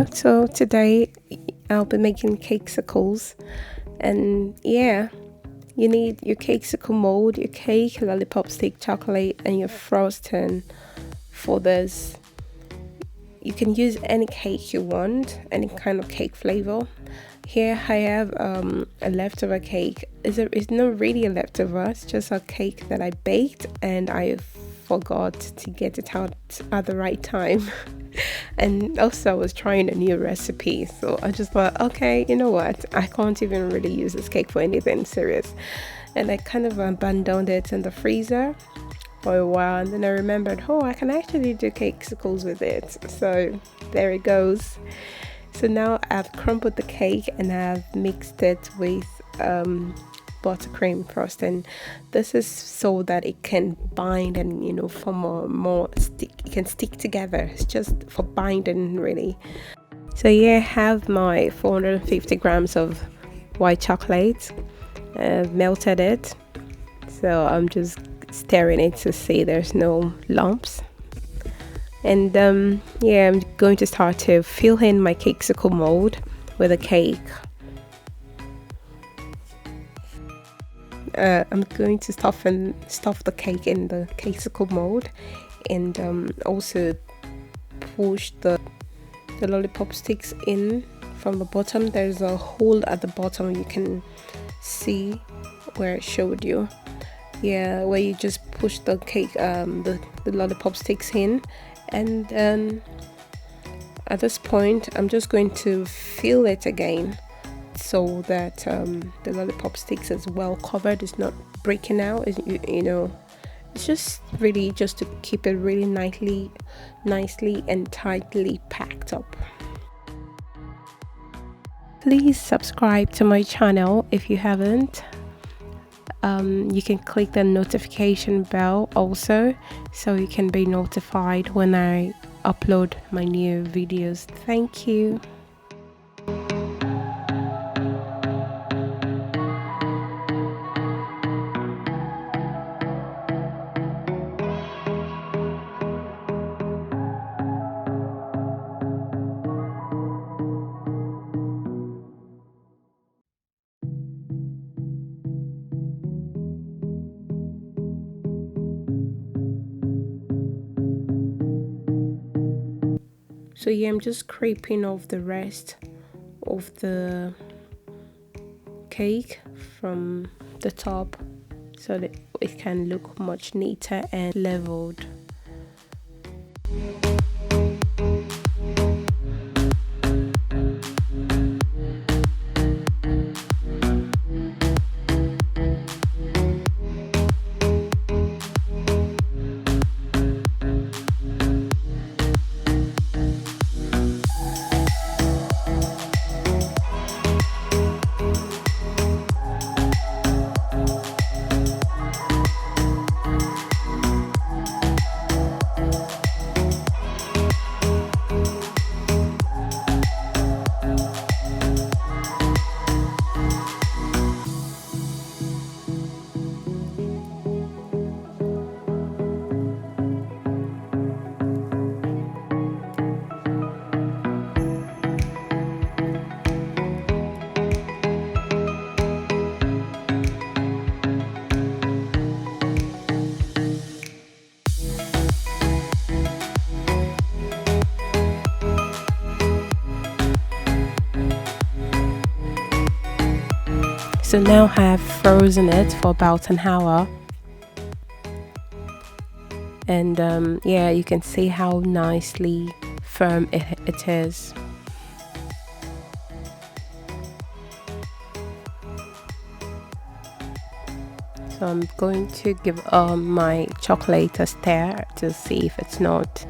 yeah, so today I'll be making cakesicles, and yeah, you need your cakesicle mold, your cake, lollipop stick, chocolate, and your frosting for this. You can use any cake you want, any kind of cake flavor. Here I have a leftover cake. It's not really a leftover, it's just a cake that I baked and I forgot to get it out at the right time. And also I was trying a new recipe, so I just thought, okay, you know what, I can't even really use this cake for anything serious. And I kind of abandoned it in the freezer for a while, and then I remembered, oh, I can actually do cakesicles with it. So there it goes. So now I've crumbled the cake and I've mixed it with buttercream frosting. This is so that it can bind and form more stick. It can stick together. It's just for binding, really. So yeah, I have my 450 grams of white chocolate. I've melted it, so I'm just stirring it to see there's no lumps. And yeah, I'm going to start to fill in my cakesicle mold with a cake. I'm going to stuff the cake in the cakesicle mold, and also push the lollipop sticks in from the bottom. There's a hole at the bottom, you can see where I showed you. Yeah, where you just push the cake, the lollipop sticks in. And at this point I'm just going to fill it again so that the lollipop sticks is well covered, it's not breaking out. It's just really just to keep it really nicely and tightly packed up. Please subscribe to my channel if you haven't. You can click the notification bell also, so you can be notified when I upload my new videos. Thank you. So yeah, I'm just scraping off the rest of the cake from the top so that it can look much neater and leveled. So now I have frozen it for about an hour, and yeah, you can see how nicely firm it is. So I'm going to give my chocolate a stir to see if it's not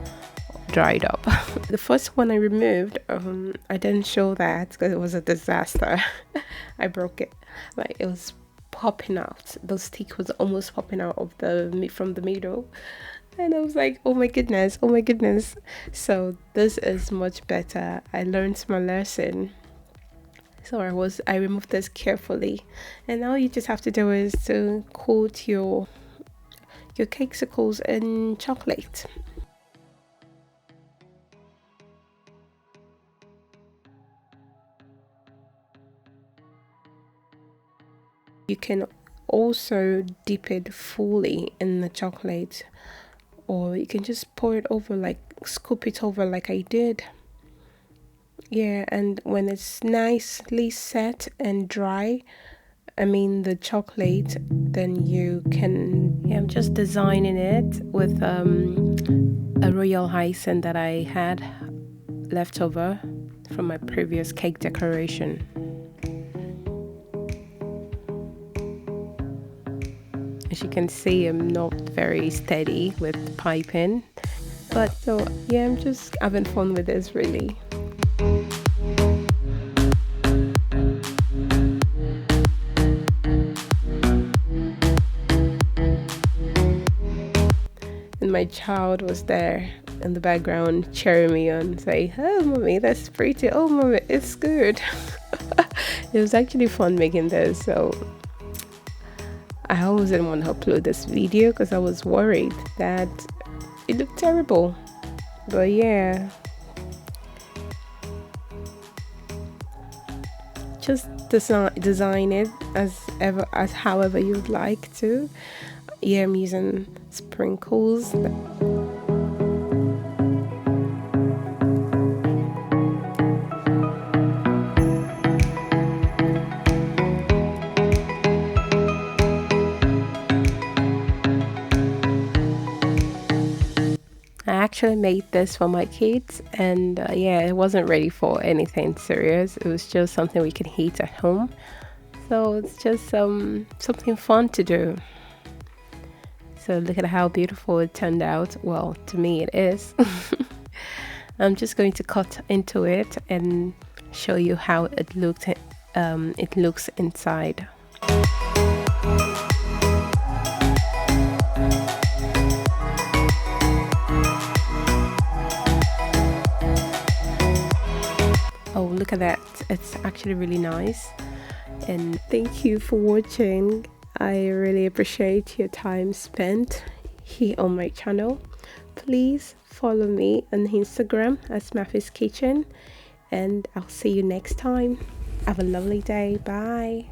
dried up. The first one I removed, I didn't show that because it was a disaster. I broke it, like it was popping out. The stick was almost popping out of from the middle, and I was like, oh my goodness. So this is much better. I learned my lesson. So I removed this carefully, and all you just have to do is to coat your cakesicles in chocolate. You can also dip it fully in the chocolate, or you can just pour it over, like scoop it over like I did. Yeah, and when it's nicely set and dry, I mean the chocolate, then you can, yeah, I'm just designing it with a royal hyacinth that I had left over from my previous cake decoration. As you can see, I'm not very steady with piping, but so yeah, I'm just having fun with this really. And my child was there in the background cheering me on, saying, "Oh mommy, that's pretty, oh mommy, it's good." It was actually fun making this, so I almost didn't want to upload this video because I was worried that it looked terrible. But yeah, just design it as however you'd like to. Yeah, I'm using sprinkles. I actually made this for my kids, and yeah, it wasn't ready for anything serious. It was just something we could eat at home. So it's just something fun to do. So look at how beautiful it turned out. Well, to me it is. I'm just going to cut into it and show you how it looks inside. Oh, look at that. It's actually really nice. And thank you for watching. I really appreciate your time spent here on my channel. Please follow me on Instagram as Maffy's Kitchen, and I'll see you next time. Have a lovely day. Bye.